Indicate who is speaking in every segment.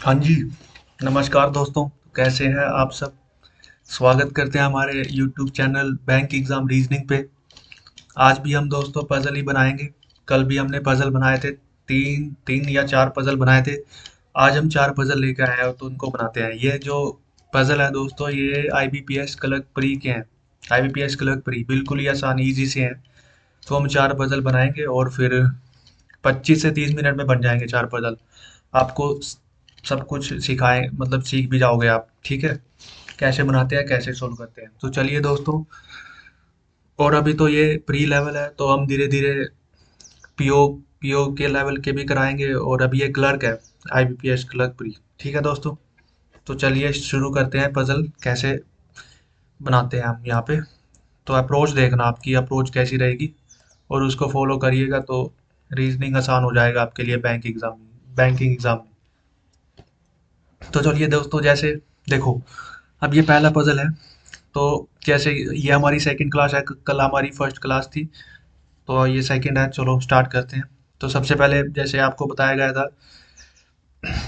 Speaker 1: हाँ जी, नमस्कार दोस्तों, कैसे हैं आप सब? स्वागत करते हैं हमारे YouTube channel bank exam reasoning पे। आज भी हम दोस्तों पजल ही बनाएंगे। कल भी हमने पजल बनाए थे, तीन तीन या चार पजल बनाए थे। आज हम चार पजल लेकर आए हैं तो उनको बनाते हैं। ये जो पजल है दोस्तों, ये IBPS क्लर्क प्री के हैं। IBPS क्लर्क प्री बिल्कुल ही आसान ईजी से हैं। तो हम चार पजल बनाएंगे और फिर 25 से 30 मिनट में बन जाएंगे चार पजल। आपको सब कुछ सिखाएं, मतलब सीख भी जाओगे आप, ठीक है? कैसे बनाते हैं, कैसे सोल्व करते हैं। तो चलिए दोस्तों, और अभी तो ये प्री लेवल है तो हम धीरे धीरे पीओ पीओ के लेवल के भी कराएंगे। और अभी ये क्लर्क है, IBPS क्लर्क प्री। ठीक है दोस्तों, तो चलिए शुरू करते हैं। पजल कैसे बनाते हैं हम यहाँ पे। तो अप्रोच देखना, आपकी अप्रोच कैसी रहेगी और उसको फॉलो करिएगा तो रीजनिंग आसान हो जाएगा आपके लिए बैंकिंग एग्जाम में। तो चलिए दोस्तों, जैसे देखो, अब ये पहला पजल है। तो जैसे ये हमारी सेकंड क्लास है, कल हमारी फर्स्ट क्लास थी, तो ये सेकंड है। चलो स्टार्ट करते हैं। तो सबसे पहले जैसे आपको बताया गया था,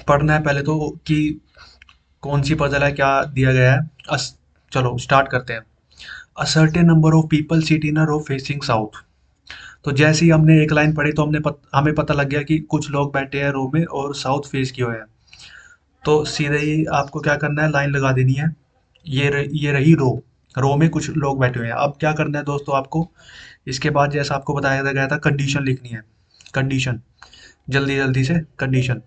Speaker 1: पढ़ना है पहले तो कि कौन सी पजल है, क्या दिया गया है। चलो स्टार्ट करते हैं। A certain number of people sit in a row facing south. तो जैसे ही हमने एक लाइन पढ़ी तो हमें पता लग गया कि कुछ लोग बैठे हैं रो में और साउथ फेस किए हुए हैं। तो सीधे ही आपको क्या करना है, लाइन लगा देनी है। ये रही रो। रो में कुछ लोग बैठे हुए हैं। अब क्या करना है दोस्तों आपको, इसके बाद जैसा आपको बताया गया था, कंडीशन लिखनी है। कंडीशन, जल्दी जल्दी से कंडीशन।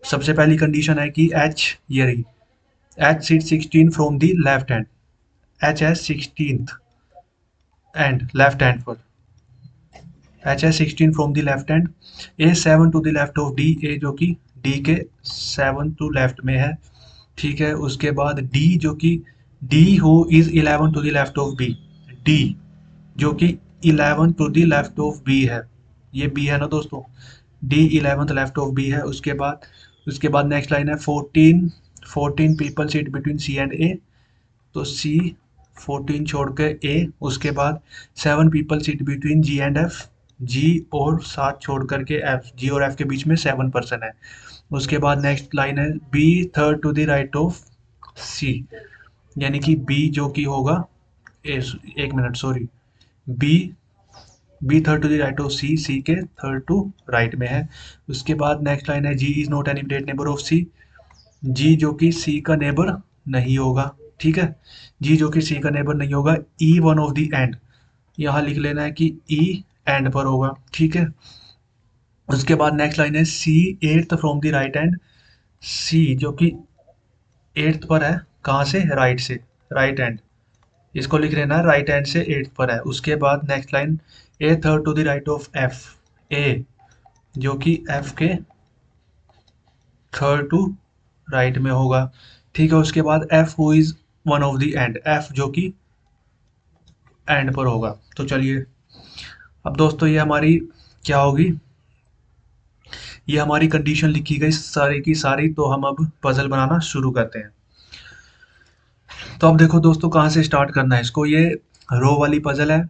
Speaker 1: सबसे पहली कंडीशन है कि एच, ये रही, H seat 16 from the left hand. H है 16th एंड लेफ्ट हैंड पर। एच है 16 from the left hand. A 7 to the left of D. A जो कि डी के 7 टू लेफ्ट में है। ठीक है, उसके बाद डी जो कि D who is 11 two the left of B. D जो कि 11 two the left of B है। ये बी है ना दोस्तों, D 11th left of B है। उसके बाद नेक्स्ट लाइन है 14 people seat between C and A. तो सी 14 छोड़ के ए। उसके बाद 7 people seat between G and F. G और 7 छोड़ करके एफ, जी और एफ के बीच में 7 पर्सन है। उसके बाद नेक्स्ट लाइन है B third to the right of C. यानी कि बी जो कि होगा, एक minute sorry, B B third to the right of C, C के थर्ड टू राइट में है। उसके बाद नेक्स्ट लाइन है G is not an immediate neighbour of C. G जो कि सी का नेबर नहीं होगा। ठीक है, जी जो कि सी का नेबर नहीं होगा। E one of the end, यहाँ लिख लेना है कि ई एंड पर होगा। ठीक है, उसके बाद नेक्स्ट लाइन है C eighth from the right end. C जो कि एट्थ पर है, कहाँ से, राइट से, राइट एंड। इसको लिख लेना है राइट हैंड से एट्थ पर है। उसके बाद next line A third to the right of F. A जो कि एफ के थर्ड टू राइट में होगा। ठीक है, उसके बाद F who is one of the end. F जो कि एंड पर होगा। तो चलिए, अब दोस्तों ये हमारी क्या होगी, ये हमारी कंडीशन लिखी गई सारी की सारी। तो हम अब पजल बनाना शुरू करते हैं। तो अब देखो दोस्तों, कहाँ से स्टार्ट करना है इसको। ये रो वाली पजल है,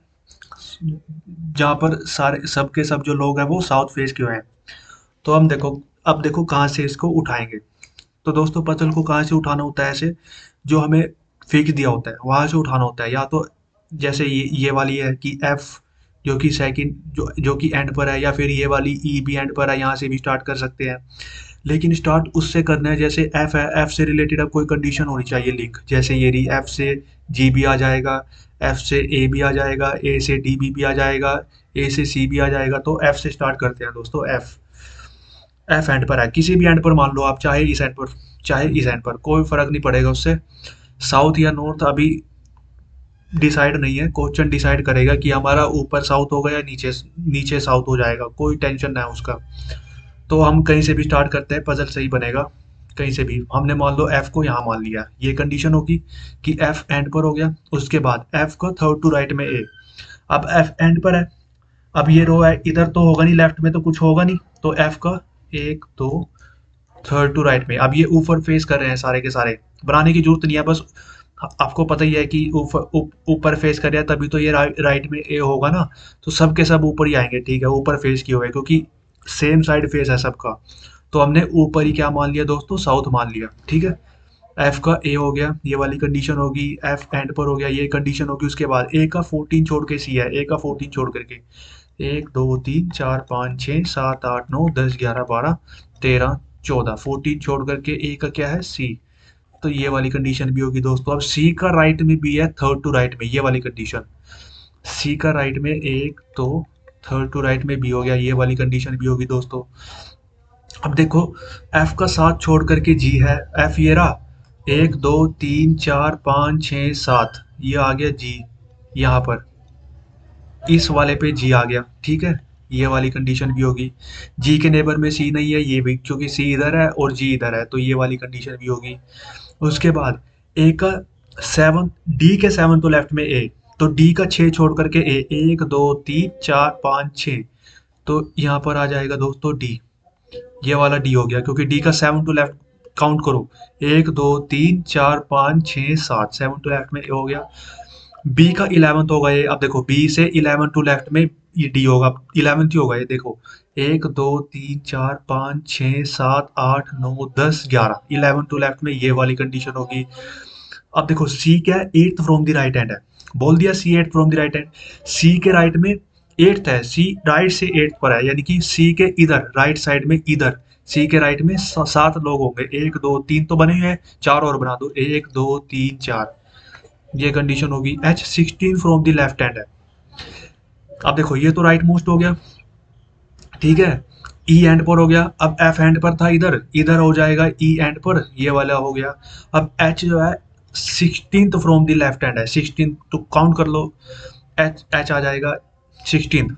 Speaker 1: जहाँ पर सारे सब के सब जो लोग हैं वो साउथ फेस के हुए हैं। तो हम देखो, अब देखो कहाँ से इसको उठाएंगे। तो दोस्तों पजल को कहाँ से उठाना होता है, ऐसे जो हमें फिक्स दिया होता है वहां से उठाना होता है। या तो जैसे ये वाली है कि एफ जो कि सेकंड जो कि एंड पर है, या फिर ये वाली ई भी एंड पर है, यहाँ से भी स्टार्ट कर सकते हैं। लेकिन स्टार्ट उससे करना है जैसे एफ है, एफ से रिलेटेड अब कोई कंडीशन होनी चाहिए लिंक। जैसे ये रही, एफ से जी भी आ जाएगा, एफ से ए भी आ जाएगा, ए से डी भी आ जाएगा, ए से सी भी आ जाएगा। तो एफ से स्टार्ट करते हैं दोस्तों। एफ, एफ एंड पर है, किसी भी एंड पर मान लो आप, चाहे इस एंड पर चाहे इस एंड पर, कोई फर्क नहीं पड़ेगा उससे। साउथ या नॉर्थ अभी डिसाइड नहीं है, क्वेश्चन डिसाइड करेगा कि हमारा ऊपर साउथ होगा या नीचे नीचे साउथ हो जाएगा। कोई टेंशन ना है उसका। तो हम कहीं से भी स्टार्ट करते हैं, पजल सही बनेगा। कहीं से भी हमने मान लो एफ को यहाँ मान लिया, ये कंडीशन होगी कि एफ एंड पर हो गया। उसके बाद एफ को थर्ड टू राइट में ए। अब एफ एंड पर है, अब ये रो है, इधर तो होगा नहीं, लेफ्ट में तो कुछ होगा नहीं। तो एफ का एक दो थर्ड टू राइट में। अब ये ऊपर फेस कर रहे हैं सारे के सारे, बनाने की जरूरत नहीं है। बस आपको पता ही है कि ऊपर फेस कर रहा है, तभी तो ये राइट में ए होगा ना। तो सब के सब ऊपर ही आएंगे। ठीक है, ऊपर फेस किए हुए, क्योंकि सेम साइड फेस है सबका। तो हमने ऊपर ही क्या मान लिया दोस्तों, साउथ मान लिया, ठीक है। एफ का ए हो गया, ये वाली कंडीशन होगी, एफ एंड पर हो गया, ये कंडीशन होगी। उसके बाद ए का 14 छोड़ के सी है, ए का 14 छोड़ करके 1 2 3 4 5 6 7 8 9 10 11 12 13 14, 14 छोड़ करके ए का क्या है, सी। तो ये वाली कंडीशन भी होगी दोस्तों। अब सी का राइट में भी है, थर्ड टू राइट में, ये वाली कंडीशन। सी का राइट में एक, तो थर्ड टू राइट में भी हो गया, ये वाली कंडीशन भी होगी दोस्तों। अब देखो, एफ का 7 छोड़ करके जी है, एफ ये रहा, 1 2 3 4 5 6 7, ये आ गया जी, यहाँ पर इस वाले पे जी आ गया, ठीक है। ये वाली कंडीशन भी होगी। जी के नेबर में सी नहीं है, ये भी, क्योंकि सी इधर है और जी इधर है, तो ये वाली कंडीशन भी होगी। उसके बाद ए का 7, डी के 7 तो लेफ्ट में ए, तो डी का 6 छोड़ करके ए, 1 2 3 4 5 6, तो यहाँ पर आ जाएगा दोस्तों डी। ये वाला डी हो गया, क्योंकि डी का 7 टू लेफ्ट काउंट करो, 1 2 3 4 5 6 7, 7 टू लेफ्ट में ए हो गया। बी का 11th होगा ये। अब देखो, बी से 11 टू लेफ्ट में ये डी होगा, 11th ही होगा ये, देखो 1 2 3 4 5 6 7 8 9 10 11, 11 टू लेफ्ट में ये वाली कंडीशन होगी। अब देखो, सी क्या है, eighth from the right hand है, बोल दिया C eighth from the right hand. C के राइट में एट्थ है, सी राइट से एट्थ पर है, यानी कि सी के इधर राइट साइड में, इधर सी के राइट में 7 लोग होंगे, 1 2 3 तो बने हुए हैं, 4 और बना दो, 1 2 3 4, ये कंडीशन होगी। H 16 from the left hand है। अब देखो, ये तो राइट मोस्ट हो गया, ठीक है। ई एंड पर हो गया। अब एफ एंड पर था, इधर इधर हो जाएगा ई एंड पर, ये वाला हो गया। अब एच जो है 16th from the left hand है, 16 तो काउंट कर लो, एच एच आ जाएगा 16,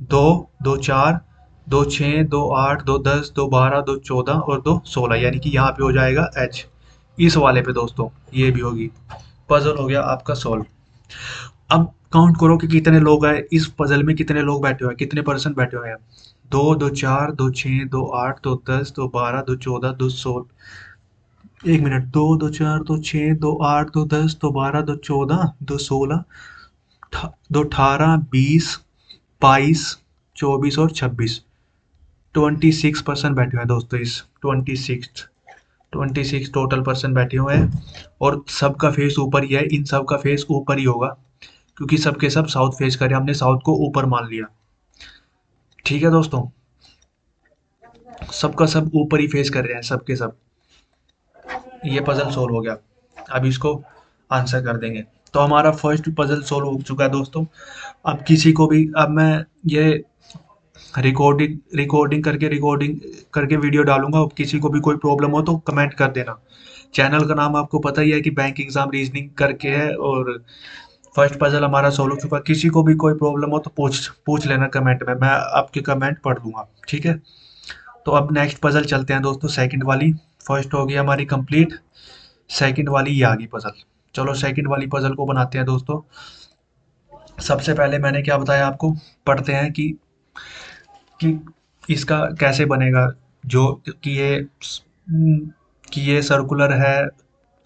Speaker 1: 2 2 4 2 6 2 8 2 10 2 12 2 16, यानी कि यहाँ पे हो जाएगा एच, इस वाले पे दोस्तों ये भी होगी। पजल हो गया आपका सॉल्व। अब काउंट करो कि कितने लोग हैं इस पजल में, कितने लोग बैठे हुए हैं, कितने पर्सन बैठे हुए हैं। 2 2 4 2 6 2 8 2 10 2 12 2 14, 1 मिनट, 2 2 4 2 6 2 8 2 10 2 12 2 14 2 16 2 18 20 22 24 और 26, 26 पर्सन बैठे हुए हैं दोस्तों इस 26 टोटल पर्सन बैठे हुए हैं। और सबका फेस ऊपर ही है, इन सब का फेस ऊपर ही होगा, क्योंकि सबके सब साउथ फेस कर रहे हैं, हमने साउथ को ऊपर मान लिया, ठीक है दोस्तों। सबका सब ऊपर ही फेस कर रहे हैं, सबके सब। ये पजल सोल्व हो गया। अब इसको आंसर कर देंगे। तो हमारा फर्स्ट पजल सोल्व हो चुका है दोस्तों। अब किसी को भी, अब मैं ये रिकॉर्डिंग करके वीडियो डालूंगा। अब किसी को भी कोई प्रॉब्लम हो तो कमेंट कर देना। चैनल का नाम आपको पता ही है कि बैंक एग्जाम रीजनिंग करके है, और फर्स्ट पजल हमारा सोल्व हो चुका। किसी को भी कोई प्रॉब्लम हो तो पूछ पूछ लेना कमेंट में, मैं आपके कमेंट पढ़ दूंगा, ठीक है। तो अब नेक्स्ट पजल चलते हैं दोस्तों, सेकंड वाली। फर्स्ट होगी हमारी कंप्लीट, सेकंड वाली ये आ गई पजल। चलो सेकंड वाली पजल को बनाते हैं दोस्तों। सबसे पहले मैंने क्या बताया आपको, पढ़ते हैं कि इसका कैसे बनेगा, जो कि ये सर्कुलर है,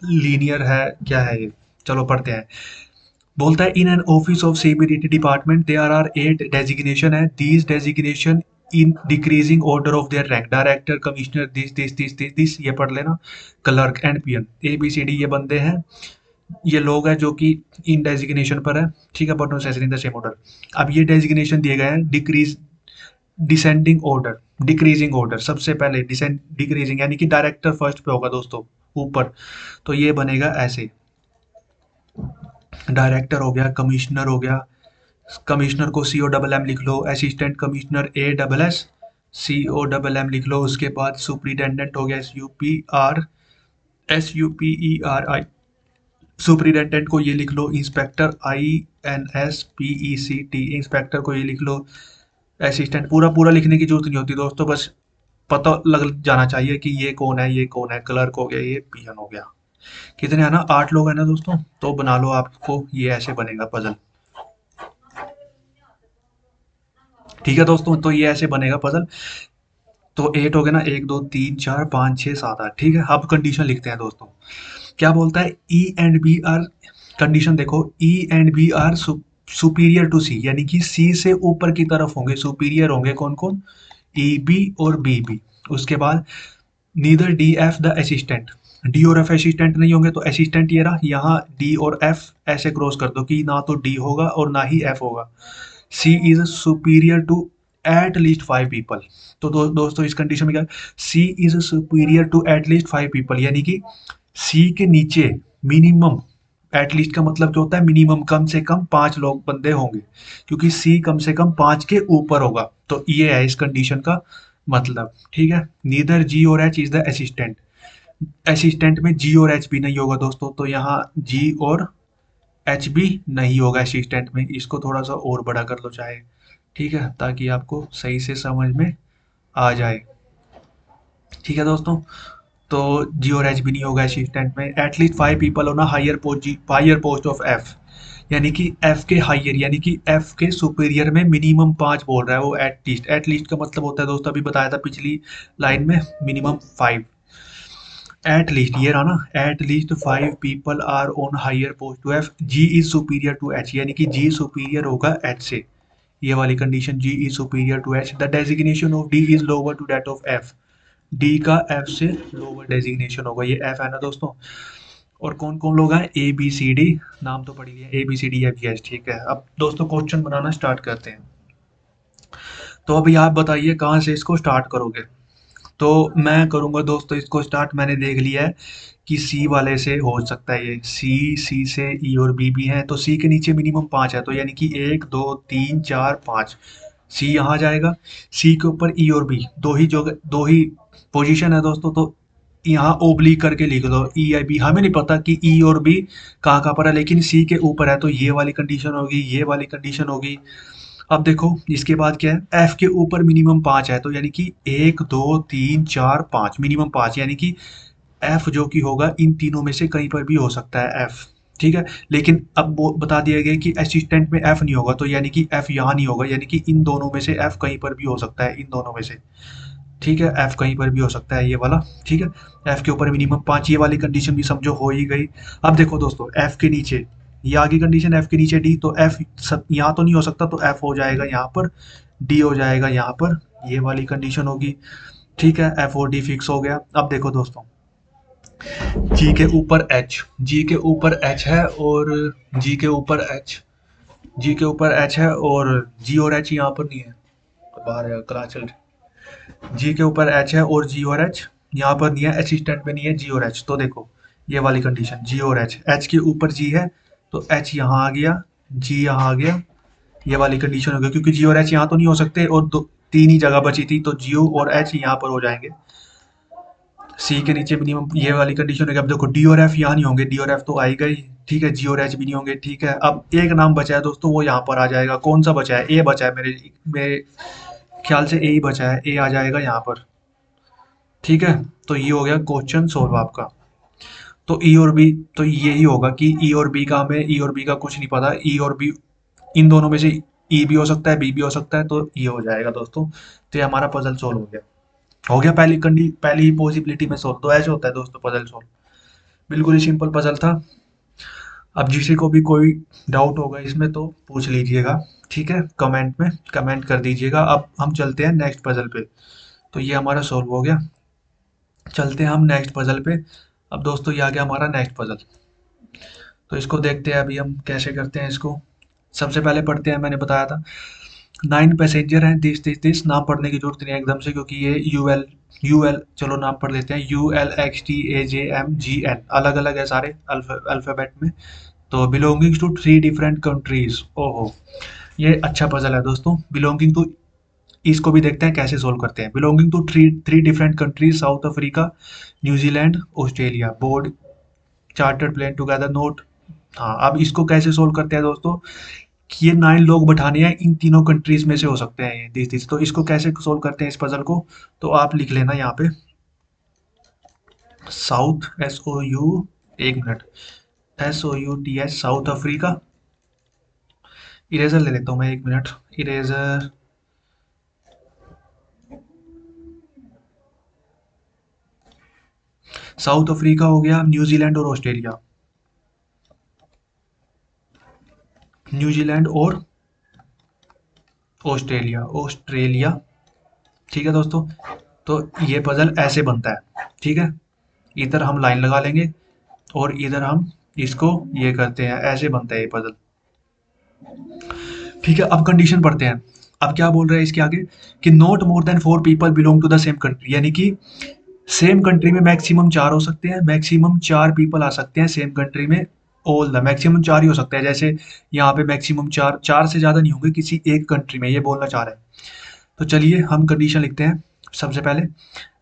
Speaker 1: लीनियर है, क्या है ये। चलो पढ़ते हैं। बोलता है, in an office of CBDT department there are 8 designation है, these designation in decreasing order of their rank, director, commissioner, this ये पढ़ लेना, clerk and PN, A B C D ये बंदे हैं, ये लोग हैं जो कि इन डेजिग्नेशन पर है, ठीक है, but not necessary in the same order. अब ये डेजिग्नेशन दिए गए हैं डिसेंडिंग ऑर्डर, डिक्रीजिंग ऑर्डर, सबसे पहले डिक्रीजिंग, यानी कि डायरेक्टर फर्स्ट पे होगा दोस्तों, ऊपर। तो ये बनेगा ऐसे, डायरेक्टर हो गया, कमिश्नर हो गया, कमिश्नर को सी ओ डबल एम लिख लो, assistant commissioner A double S C O double M लिख लो। उसके बाद सुपरिटेंडेंट हो गया, SUPERI, सुपरिटेंडेंट को ये लिख लो। इंस्पेक्टर INSPECT, इंस्पेक्टर को ये लिख लो। असिस्टेंट पूरा पूरा लिखने की जरूरत नहीं होती दोस्तों, बस पता लग जाना चाहिए कि ये कौन है, ये कौन है। क्लर्क हो गया, ये पीएन हो गया। कितने है ना, 8 लोग हैं ना दोस्तों, तो बना लो, आपको ये ऐसे बनेगा पजल, ठीक है दोस्तों। तो ये ऐसे बनेगा पजल। तो 8 हो गया ना, 1 2 3 4 5 6 7 8, ठीक है। अब कंडीशन लिखते हैं दोस्तों। क्या बोलता है, E and B R, condition देखो, E and B R superior to C, यानी कि सी से ऊपर की तरफ होंगे, सुपीरियर होंगे कौन कौन, ई बी और बी बी। उसके बाद neither D F the assistant, D और एफ असिस्टेंट नहीं होंगे, तो असिस्टेंट ये रहा, यहाँ डी और एफ ऐसे क्रॉस कर दो कि ना तो डी होगा और ना ही एफ होगा। C is superior to at least 5 people. तो दोस्तों इस कंडीशन में क्या, C is superior to at least 5 people, यानी कि सी के नीचे मिनिमम, एटलीस्ट का मतलब क्या होता है, मिनिमम, कम से कम 5 लोग बंदे होंगे, क्योंकि सी कम से कम 5 के ऊपर होगा। तो ये है इस कंडीशन का मतलब, ठीक है। नीदर जी और H is the assistant, assistant में जी और एच भी नहीं होगा दोस्तों, तो यहाँ जी और एच भी नहीं होगा असिस्टेंट में। इसको थोड़ा सा और बड़ा कर लो चाहे, ठीक है, ताकि आपको सही से समझ में आ जाए, ठीक है दोस्तों। तो जी और एच भी नहीं होगा असिस्टेंट में। At least 5 people on higher post of F, यानी कि एफ के हायर, यानी कि एफ के सुपीरियर में मिनिमम 5 बोल रहा है वो। एटलीस्ट, एटलीस्ट का मतलब होता है दोस्तों, अभी बताया था पिछली लाइन में, मिनिमम 5। एट लीस्ट ये रहा ना, at least 5 people are on higher post to F, G is superior to H, यानी कि जी सुपीरियर होगा एच से, ये वाली condition, G is superior to H. The designation of D is lower to that of F, D का F से lower designation होगा, ये एफ है ना दोस्तों। और कौन कौन लोग हैं, ए बी सी डी, नाम तो पढ़ लिया, A B C D F G H, ठीक है। अब दोस्तों क्वेश्चन बनाना स्टार्ट करते हैं। तो अभी आप बताइए कहाँ से इसको स्टार्ट करोगे। तो मैं करूँगा दोस्तों इसको स्टार्ट, मैंने देख लिया है कि सी वाले से हो सकता है, ये सी से ई और बी भी हैं, तो सी के नीचे मिनिमम 5 है, तो यानी कि 1 2 3 4 5, सी यहाँ जाएगा। सी के ऊपर ई और बी, दो ही पोजीशन है दोस्तों, तो यहाँ ओब्लिक करके लिख दो, ई आई बी, हमें नहीं पता कि ई और बी कहाँ कहाँ पर है, लेकिन सी के ऊपर है, तो ये वाली कंडीशन होगी, ये वाली कंडीशन होगी। अब देखो इसके बाद क्या है, एफ के ऊपर मिनिमम 5 है, तो यानी कि 1 2 3 4 5, मिनिमम 5, यानी कि एफ जो कि होगा इन तीनों में से कहीं पर भी हो सकता है एफ, ठीक है। लेकिन अब वो बता दिया गया कि असिस्टेंट में एफ नहीं होगा, तो यानी कि एफ यहाँ नहीं होगा, यानी कि इन दोनों में से एफ कहीं पर भी हो सकता है, इन दोनों में से, ठीक है, एफ कहीं पर भी हो सकता है ये वाला, ठीक है। एफ के ऊपर मिनिमम 5, ये वाली कंडीशन भी समझो हो ही गई। अब देखो दोस्तों एफ के नीचे, ये आगे कंडीशन, एफ के नीचे डी, तो एफ सब यहाँ तो नहीं हो सकता, तो एफ हो जाएगा यहाँ पर, डी हो जाएगा यहाँ पर, ये वाली कंडीशन होगी, ठीक है। एफ और डी फिक्स हो गया। अब देखो दोस्तों, जी के ऊपर एच, जी के ऊपर एच है, और जी के ऊपर एच, जी के ऊपर एच है, और जी और एच यहाँ पर नहीं है, बाहर है क्लास चल रही। जी के ऊपर एच है और जी और एच यहाँ पर नहीं है, असिस्टेंट में नहीं है जी और एच, तो देखो ये वाली कंडीशन, जी और एच, एच के ऊपर जी है, तो एच यहाँ आ गया, जी यहाँ आ गया, ये वाली कंडीशन हो गई, क्योंकि जी और एच यहाँ तो नहीं हो सकते, और दो तीन ही जगह बची थी, तो जियो और एच यहाँ पर हो जाएंगे। सी के नीचे मिनिमम, ये वाली कंडीशन है। अब देखो डी और एफ यहाँ नहीं होंगे, डी और एफ तो आई गई, ठीक है, जी और एच भी नहीं होंगे, ठीक है। अब एक नाम बचा है दोस्तों, वो यहाँ पर आ जाएगा, कौन सा बचा है, ए बचा है, मेरे मेरे ख्याल से ए ही बचा है, ए आ जाएगा यहाँ पर, ठीक है। तो ये हो गया क्वेश्चन सोल्व आपका। तो ई और बी, तो यही होगा कि ई और बी का, हमें ई और बी का कुछ नहीं पता, ई और बी इन दोनों में से ई भी हो सकता है, बी भी हो सकता है, तो ये हो जाएगा दोस्तों। तो ये हमारा पजल सोल्व हो गया पहली पॉसिबिलिटी में सोल्व। तो ऐसे होता है दोस्तों पजल सोल्व, बिल्कुल ही सिंपल पजल था। अब किसी को भी कोई डाउट होगा इसमें तो पूछ लीजिएगा, ठीक है, कमेंट में कमेंट कर दीजिएगा। अब हम चलते हैं नेक्स्ट पजल पे। तो ये हमारा सोल्व हो गया, चलते हैं हम नेक्स्ट पजल पे। अब दोस्तों ये आ गया हमारा नेक्स्ट पजल, तो इसको देखते हैं अभी हम कैसे करते हैं इसको। सबसे पहले पढ़ते हैं, मैंने बताया था 9 पैसेंजर हैं, दिस नाम पढ़ने की जरूरत नहीं है एकदम से, क्योंकि ये यूएल, चलो नाम पढ़ लेते हैं, ULXTAJMGN, अलग अलग है सारे अल्फाबेट में। तो बिलोंगिंग्स टू 3 डिफरेंट कंट्रीज, ओहो, ये अच्छा पजल है दोस्तों। बिलोंगिंग टू, इसको भी देखते हैं कैसे सोल्व करते हैं। Belonging to three three different countries, South Africa, New Zealand, Australia, board chartered plane together note. हाँ, अब इसको कैसे सोल्व करते हैं दोस्तों, कि ये 9 लोग बैठाने हैं, इन तीनों कंट्रीज में से हो सकते हैं ये दिस, तो इसको कैसे सोल्व करते हैं इस पजल को। तो आप लिख लेना यहाँ पे, साउथ, SOU, एक minute, SOUTH, south Africa, eraser ले लेता हूँ मैं, एक मिनट, इरेजर, साउथ अफ्रीका हो गया, न्यूजीलैंड और ऑस्ट्रेलिया, न्यूजीलैंड और ऑस्ट्रेलिया, ऑस्ट्रेलिया, ठीक है दोस्तों। तो ये पजल ऐसे बनता है, ठीक है। इधर हम लाइन लगा लेंगे और इधर हम इसको ये करते हैं, ऐसे बनता है ये पजल, ठीक है। अब कंडीशन पढ़ते हैं। अब क्या बोल रहे हैं इसके आगे कि not more than 4 people belong to the same country, यानी कि सेम कंट्री में मैक्सिमम 4 हो सकते हैं, मैक्सिमम 4 पीपल आ सकते हैं सेम कंट्री में। ऑल द मैक्सिमम 4 ही हो सकता है, जैसे यहाँ पे मैक्सिमम 4, 4 से ज़्यादा नहीं होंगे किसी एक कंट्री में, ये बोलना चाह रहे हैं। तो चलिए हम कंडीशन लिखते हैं। सबसे पहले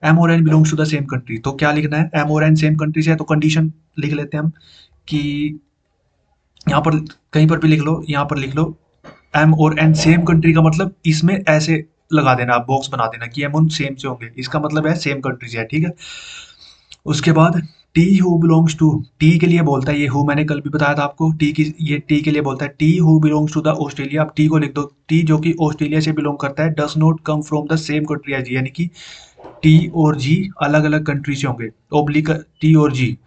Speaker 1: एम और N belongs to the same country, तो क्या लिखना है, एम और एन सेम कंट्री से है, तो कंडीशन लिख लेते हैं हम कि यहाँ पर कहीं पर भी लिख लो, यहाँ पर लिख लो एम और एन सेम कंट्री का मतलब इसमें ऐसे लगा देना, आप बॉक्स बना देना कि एम उन सेम से होंगे, इसका मतलब है सेम कंट्री से है, ठीक है। उसके बाद T who belongs to, T के लिए बोलता है, ये हु मैंने कल भी बताया था आपको, टी की ये टी के लिए बोलता है, T who belongs to the Australia. अब टी को लिख दो, टी जो कि ऑस्ट्रेलिया से बिलोंग करता है, does not come from the same country as, यानी कि टी और जी अलग अलग कंट्री से होंगे, ओब्लिक टी और जी,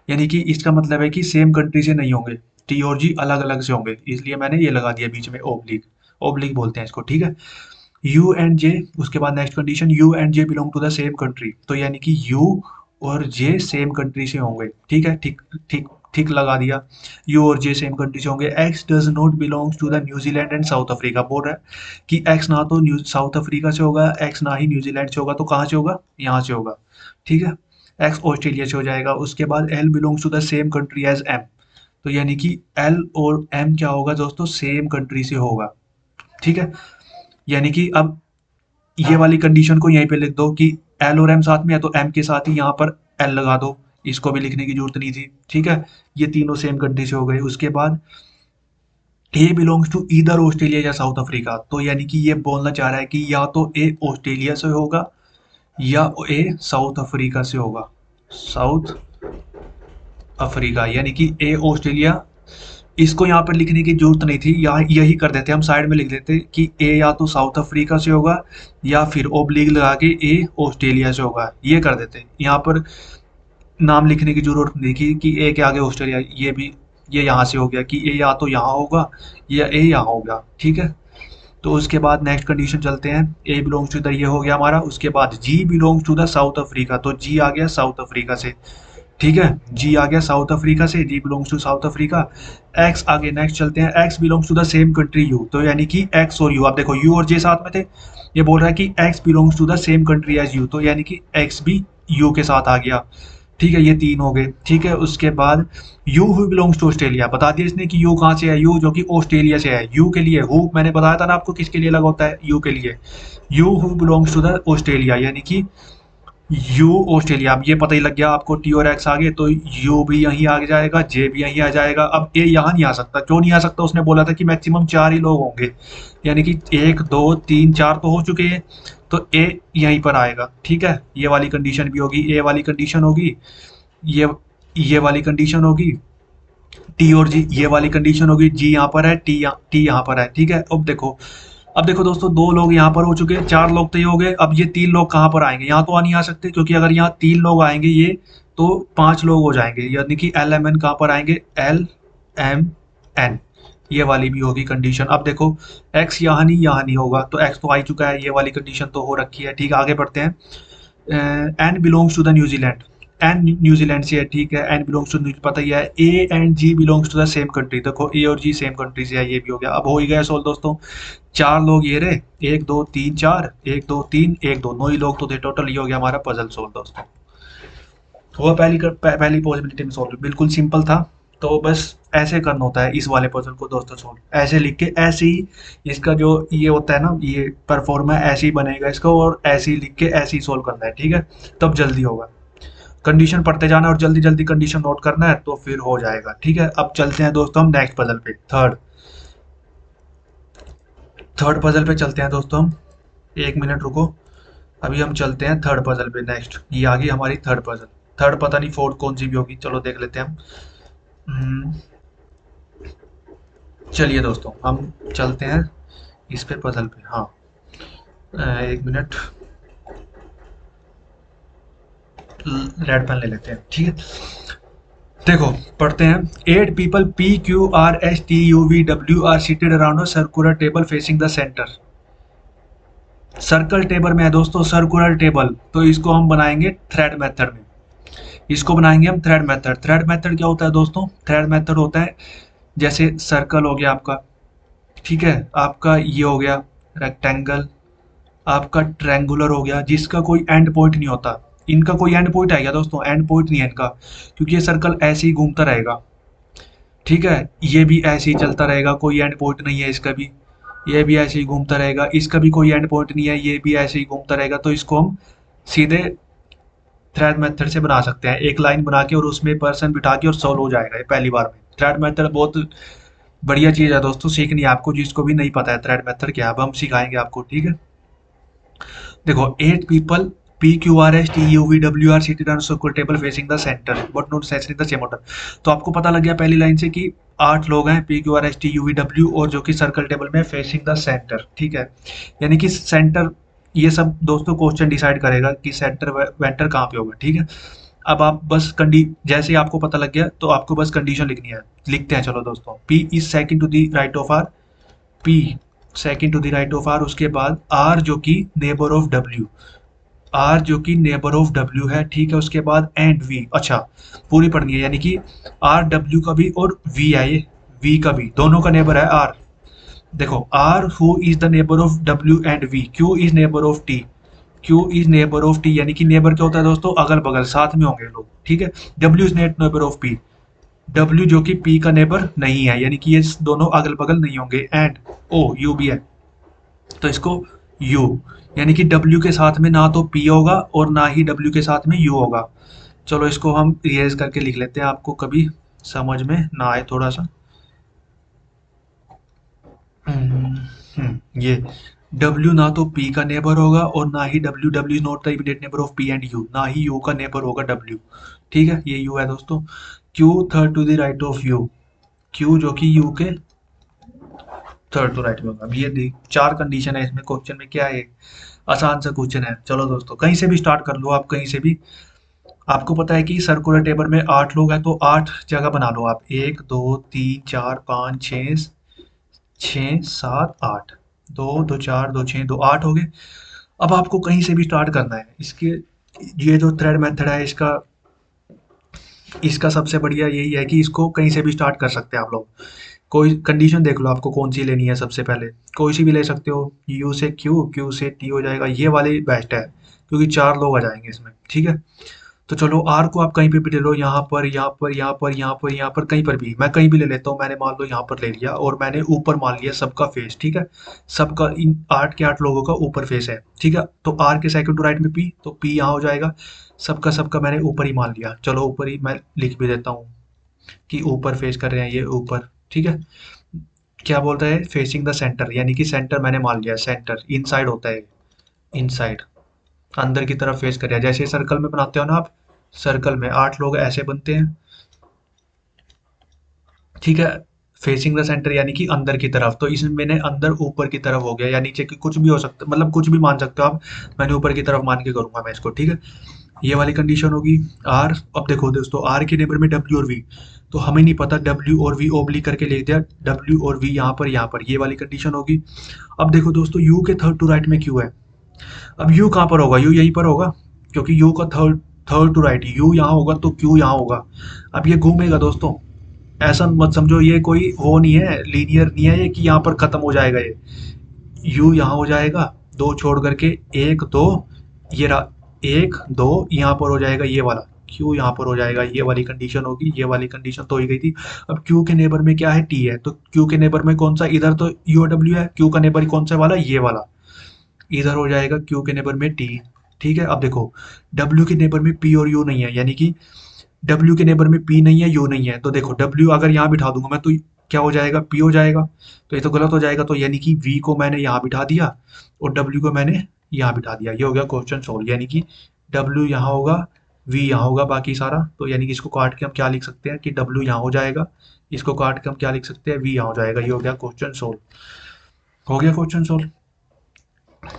Speaker 1: यानी कि इसका मतलब है कि सेम कंट्री से नहीं होंगे, टी और जी अलग अलग से होंगे, इसलिए मैंने ये लगा दिया बीच में ओब्लिक, ओब्लिक बोलते हैं इसको, ठीक है। यू एंड जे, उसके बाद next condition U and J belong to the same country, तो यानी कि यू और जे सेम कंट्री से होंगे, ठीक है, ठीक ठीक ठीक लगा दिया, यू और जे सेम कंट्री से होंगे। X does not belongs to the New Zealand and South Africa, बोल रहा है कि एक्स ना तो साउथ अफ्रीका से होगा, एक्स ना ही न्यूजीलैंड से होगा, तो कहाँ से होगा, यहाँ से होगा, ठीक है, एक्स ऑस्ट्रेलिया से हो जाएगा। उसके बाद L belongs to the same country as M, तो यानी कि एल और एम क्या होगा दोस्तों, सेम कंट्री से होगा, ठीक है। यानी कि अब ये वाली कंडीशन को यहीं पे लिख दो कि एल और एम साथ में है, तो एम के साथ ही यहाँ पर एल लगा दो, इसको भी लिखने की जरूरत नहीं थी, ठीक है। ये तीनों सेम कंट्री से हो गए। उसके बाद ए बिलोंग्स टू ईदर ऑस्ट्रेलिया या साउथ अफ्रीका, तो यानी कि ये बोलना चाह रहा है कि या तो ए ऑस्ट्रेलिया से होगा या ए साउथ अफ्रीका से होगा, साउथ अफ्रीका, यानी कि ए ऑस्ट्रेलिया, इसको यहाँ पर लिखने की जरूरत नहीं थी, यहाँ यही कर देते, हम साइड में लिख देते कि ए या तो साउथ अफ्रीका से होगा या फिर ओब्लिक लगा के ए ऑस्ट्रेलिया से होगा, ये कर देते, यहाँ पर नाम लिखने की जरूरत नहीं थी कि ए के आगे ऑस्ट्रेलिया, ये भी ये यहाँ से हो गया कि ए या तो यहाँ होगा या ए यहाँ होगा, ठीक है। तो उसके बाद नेक्स्ट कंडीशन चलते हैं, ए बिलोंग्स टू द, ये हो गया हमारा। उसके बाद G belongs to the South Africa, तो जी आ गया साउथ अफ्रीका से, ठीक है, जी आ गया साउथ अफ्रीका से, G belongs to South Africa. X आगे नेक्स्ट चलते हैं, X belongs to the same country U, तो यानी कि एक्स और यू, आप देखो यू और जे साथ में थे, ये बोल रहा है कि X belongs to the same country as U, तो यानी कि एक्स भी यू के साथ आ गया, ठीक है, ये तीन हो गए, ठीक है। उसके बाद U who belongs to Australia, बता दिया इसने कि यू कहाँ से है, यू जो कि ऑस्ट्रेलिया से है, यू के लिए हु मैंने बताया था ना आपको किसके लिए लगा होता है, यू के लिए, U who belongs to the Australia, यानी कि यू ऑस्ट्रेलिया। अब ये पता ही लग गया आपको, टी और एक्स आगे, तो यू भी यहीं आ जाएगा, जे भी यहीं आ जाएगा। अब ए यहाँ नहीं आ सकता, क्यों नहीं आ सकता, उसने बोला था कि मैक्सिमम 4 ही लोग होंगे, यानी कि 1 2 3 4 तो हो चुके हैं, तो ए यहीं पर आएगा, ठीक है। ये वाली कंडीशन भी होगी, ए वाली कंडीशन होगी, ये ये वाली कंडीशन होगी, टी और जी ये वाली कंडीशन होगी, जी यहाँ पर है, टी यहाँ पर है, ठीक है। अब देखो दोस्तों, 2 लोग यहाँ पर हो चुके हैं, 4 लोग तो ये हो गए, अब ये 3 लोग कहाँ पर आएंगे, यहाँ तो आ नहीं आ सकते, क्योंकि अगर यहाँ 3 लोग आएंगे ये, तो 5 लोग हो जाएंगे, यानी कि एल एम एन कहाँ पर आएंगे, एल एम एन, ये वाली भी होगी कंडीशन। अब देखो एक्स यहाँ नहीं होगा, तो एक्स तो आ ही चुका है, ये वाली कंडीशन तो हो रखी है, ठीक है। आगे बढ़ते हैं, N belongs to the New Zealand, N New Zealand से है, ठीक है, एन बिलोंग्स टू, पता ही है। A and G belongs to the same country, देखो ए और जी सेम कंट्री से है, ये भी हो गया। अब हो ही गया सोल्व दोस्तों, 4 लोग ये रहे, 1 2 3 4, 1 2 3 1 2, 9 ही लोग तो थे टोटल, ये हो गया हमारा पजल सोल्व दोस्तों। हुआ पहली पॉसिबिलिटी में सोल्व, बिल्कुल सिंपल था। तो बस ऐसे करना होता है इस वाले पजल को दोस्तों सोल्व, ऐसे लिख के, ऐसे ही इसका जो ये होता है ना, ये परफॉर्मा ऐसे ही बनेगा इसका, और ऐसे ही लिख के ऐसे ही सोल्व करना है, ठीक है, तब जल्दी होगा। कंडीशन पढ़ते जाना और जल्दी जल्दी कंडीशन नोट करना है, तो फिर हो जाएगा, ठीक है। अब चलते हैं दोस्तों हम नेक्स्ट पजल पे, थर्ड पजल पे चलते हैं दोस्तों हम, 1 मिनट रुको, अभी हम चलते हैं थर्ड पजल पे। नेक्स्ट ये आ गई हमारी थर्ड पजल, थर्ड पता नहीं फोर्थ कौन सी भी होगी, चलो देख लेते हैं हम। हम्म, चलिए दोस्तों हम चलते हैं इस पे पजल पे, हाँ, 1 मिनट, रेड पेन ले लेते हैं, ठीक है। देखो पढ़ते हैं, 8 people P Q R S T U V W R seated around a circular table facing the centre, circle table में है दोस्तों, सर्कुलर टेबल, तो इसको हम बनाएंगे थ्रेड मेथड में। इसको बनाएंगे हम थ्रेड मेथड। थ्रेड मेथड क्या होता है दोस्तों? थ्रेड मेथड होता है जैसे सर्कल हो गया आपका, ठीक है, आपका ये हो गया रेक्टेंगल, आपका ट्रायंगुलर हो गया, जिसका कोई एंड पॉइंट नहीं होता। इनका कोई एंड पॉइंट है क्या दोस्तों? एंड पॉइंट नहीं है इनका, क्योंकि ये सर्कल ऐसे ही घूमता रहेगा, ठीक है। ये भी ऐसे ही चलता रहेगा, कोई एंड पॉइंट नहीं है इसका भी। ये भी ऐसे ही घूमता रहेगा, इसका भी कोई एंड पॉइंट नहीं है, ये भी ऐसे ही घूमता रहेगा। तो इसको हम सीधे थ्रेड मेथड से बना सकते हैं, एक लाइन बना के और उसमें पर्सन बिठा के, और सॉल्व हो जाएगा ये पहली बार में। थ्रेड मेथड बहुत बढ़िया चीज़ है दोस्तों, सीखनी है आपको, जिसको भी नहीं पता है थ्रेड मेथड क्या है, अब हम सिखाएंगे आपको, ठीक है। देखो, 8 people P Q R S T U V W R seated on circular table facing the centre but not sensing the same order. तो आपको पता लग गया पहली लाइन से कि 8 लोग हैं, P Q R S T U V W, और जो कि सर्कल टेबल में फेसिंग द सेंटर, ठीक है। यानी कि सेंटर, ये सब दोस्तों क्वेश्चन डिसाइड करेगा कि सेंटर वेंटर कहाँ पे होगा, ठीक है। अब आप बस कंडी जैसे ही आपको पता लग गया तो आपको बस कंडीशन लिखनी है। लिखते हैं चलो दोस्तों, P is second to the right of R, P second to the right of R, उसके बाद आर जो कि नेबर ऑफ डब्ल्यू, आर जो कि नेबर ऑफ डब्ल्यू है, ठीक है। उसके बाद एंड वी, अच्छा पूरी पढ़नी है, यानी कि आर डब्ल्यू का भी और वी है, ये वी का भी, दोनों का नेबर है आर। देखो, R who is the neighbour of W and V, Q is neighbour of T, Q is neighbour of T, यानी कि नेबर क्या होता है दोस्तों? अगल बगल, साथ में होंगे लोग, ठीक है। W is net neighbour of P, W जो कि पी का नेबर नहीं है, यानी कि ये दोनों अगल बगल नहीं होंगे। एंड ओ, यू भी है, तो इसको यू, यानी कि डब्ल्यू के साथ में ना तो पी होगा और ना ही डब्ल्यू के साथ में यू होगा। चलो इसको हम रिवाइज करके लिख लेते हैं, आपको कभी समझ में ना आए थोड़ा सा। ये W ना तो P का नेबर होगा और ना ही W, W not the immediate neighbour of P and U, ना ही U का नेबर होगा W, ठीक है। ये U है दोस्तों। Q third to the right of U, Q जो कि U के थर्ड टू राइट में होगा। अब ये देख, चार कंडीशन है इसमें, क्वेश्चन में क्या है, आसान सा क्वेश्चन है। चलो दोस्तों, कहीं से भी स्टार्ट कर लो आप, कहीं से भी। आपको पता है कि सर्कुलर टेबल में 8 लोग हैं, तो 8 जगह बना लो आप, 1 2 3 4 5 6, 6 7 8, 2 2 4 2 6 2 8 हो गए। अब आपको कहीं से भी स्टार्ट करना है इसके, ये जो थ्रेड मेथड है इसका, इसका सबसे बढ़िया यही है कि इसको कहीं से भी स्टार्ट कर सकते हैं आप लोग। कोई कंडीशन देख लो आपको कौन सी लेनी है, सबसे पहले कोई सी भी ले सकते हो, यू से क्यू, क्यू से टी हो जाएगा, ये वाली बेस्ट है क्योंकि 4 लोग आ जाएंगे इसमें, ठीक है। तो चलो, आर को आप कहीं पे भी ले लो, यहाँ पर, यहाँ पर, यहाँ पर, यहाँ पर, यहाँ पर, कहीं पर भी, मैं कहीं भी ले लेता हूँ। मैंने मान लो यहाँ पर ले लिया, और मैंने ऊपर मान लिया सबका फेस, ठीक है। सबका, इन 8 के 8 लोगों का ऊपर फेस है, ठीक है। तो आर के सेकंड टू राइट में पी, तो पी यहाँ हो जाएगा। सबका सबका मैंने ऊपर ही मान लिया, चलो ऊपर ही मैं लिख भी देता हूँ कि ऊपर फेस कर रहे हैं ये ऊपर, ठीक है। क्या बोलता है? फेसिंग द सेंटर, यानी कि सेंटर मैंने मान लिया, सेंटर इनसाइड होता है, इनसाइड, अंदर की तरफ फेस कर रहा है। जैसे सर्कल में बनाते हो ना आप, सर्कल में 8 लोग ऐसे बनते हैं, ठीक है। फेसिंग द सेंटर यानी कि अंदर की तरफ, तो इसमें मैंने अंदर ऊपर की तरफ हो गया, या नीचे की, कुछ भी हो सकता, मतलब कुछ भी मान सकते हो आप। मैंने ऊपर की तरफ मान के करूंगा मैं इसको, ठीक है। ये वाली कंडीशन होगी। आर, अब देखो दोस्तों, आर के नेबर में डब्ल्यू और वी, तो हमें नहीं पता, डब्ल्यू और वी ओब्लिक करके लिख दिया, डब्ल्यू और वी यहाँ पर, यहाँ पर, ये वाली कंडीशन होगी। अब देखो दोस्तों, यू के थर्ड टू राइट में क्यू है। अब यू कहाँ पर होगा? यू यहीं पर होगा, क्योंकि यू का third third to right, U यहाँ होगा तो क्यू यहाँ होगा। अब ये घूमेगा दोस्तों, ऐसा मत समझो ये कोई वो नहीं है, लीनियर नहीं है ये कि यहाँ पर खत्म हो जाएगा ये। यू यहाँ हो जाएगा, दो छोड़ करके, 1 2, ये रहा, 1 2, यहाँ पर हो जाएगा ये वाला, क्यू यहाँ पर हो जाएगा, ये वाली कंडीशन होगी। ये वाली कंडीशन तो ही गई थी। अब क्यू के नेबर में क्या है? टी है, तो क्यू के नेबर में कौन सा? इधर तो यू डब्ल्यू है, क्यू का नेबर कौन सा वाला? ये वाला, इधर हो जाएगा क्यू के नेबर में टी, ठीक है। अब देखो, डब्ल्यू के नेबर में पी और यू नहीं है, यानी कि डब्ल्यू के नेबर में पी नहीं है, यू नहीं है, तो देखो डब्ल्यू अगर यहाँ बिठा दूंगा मैं, तो क्या हो जाएगा? पी हो जाएगा, तो ये तो गलत हो जाएगा। तो यानी कि वी को मैंने यहाँ बिठा दिया और डब्ल्यू को मैंने यहाँ बिठा दिया, ये हो गया क्वेश्चन सोल्व। यानी कि डब्ल्यू यहाँ होगा, वी यहाँ होगा, बाकी सारा, तो यानी कि इसको काट के हम क्या लिख सकते हैं कि डब्ल्यू यहाँ हो जाएगा, इसको काट के हम क्या लिख सकते हैं? वी यहाँ हो जाएगा, ये हो गया क्वेश्चन सोल्व। हो गया क्वेश्चन सोल्व,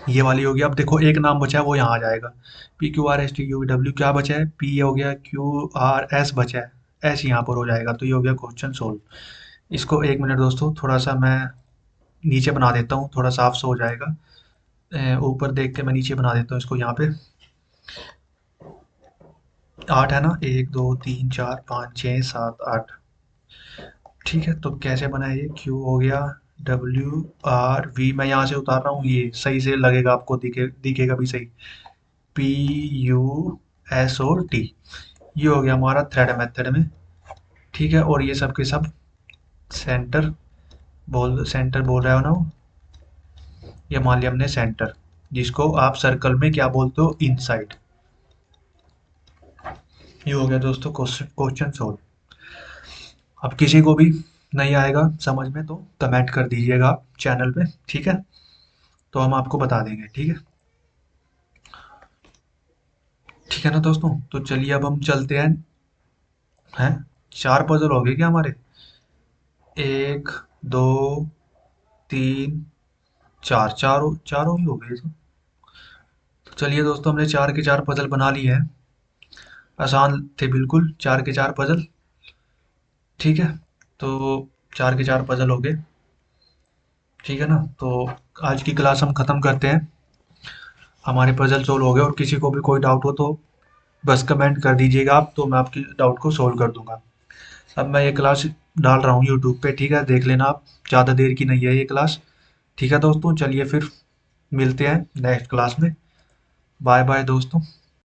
Speaker 1: ये वाली होगी। अब देखो, एक नाम बचा है, वो यहाँ आ जाएगा, P Q R S T U W, क्या बचा है? पी हो गया, क्यू आर एस बचा है, एस यहाँ पर हो जाएगा, तो ये हो गया क्वेश्चन सोल्व। इसको 1 मिनट दोस्तों, थोड़ा सा मैं नीचे बना देता हूँ, थोड़ा साफ सा हो जाएगा। ऊपर देख के मैं नीचे बना देता हूँ इसको। यहाँ पे 8 है ना, 1 2 3 4 5 6 7 8। ठीक है, तो कैसे बनाए ये? क्यू हो गया, WRV मैं यहाँ से उतार रहा हूँ, ये सही से लगेगा आपको, दिखेगा भी सही। PUSOT, ये हो गया हमारा थ्रेड मेथड में। ठीक है, और ये सब के सब सेंटर बोल रहा है ना वो, ये मान लिया हमने सेंटर, जिसको आप सर्कल में क्या बोलते हो? इनसाइड। ये हो गया दोस्तों क्वेश्चन सोल्व। अब किसी को भी नहीं आएगा समझ में तो कमेंट कर दीजिएगा आप चैनल पे, ठीक है? तो हम आपको बता देंगे, ठीक है? ठीक है ना दोस्तों, तो चलिए अब हम चलते हैं। 4 पजल हो गए क्या हमारे? 1 2 3 4, चारों ही हो गए तो चलिए दोस्तों, हमने 4 के 4 पजल बना लिए हैं। आसान थे बिल्कुल 4 के 4 पजल। ठीक है, तो 4 के 4 पजल हो गए। ठीक है ना, तो आज की क्लास हम खत्म करते हैं। हमारे पजल सोल्व हो गए, और किसी को भी कोई डाउट हो तो बस कमेंट कर दीजिएगा आप, तो मैं आपकी डाउट को सोल्व कर दूंगा। अब मैं ये क्लास डाल रहा हूँ यूट्यूब पे, ठीक है? देख लेना आप, ज़्यादा देर की नहीं है ये क्लास। ठीक है दोस्तों, चलिए फिर मिलते हैं नेक्स्ट क्लास में। बाय बाय दोस्तों।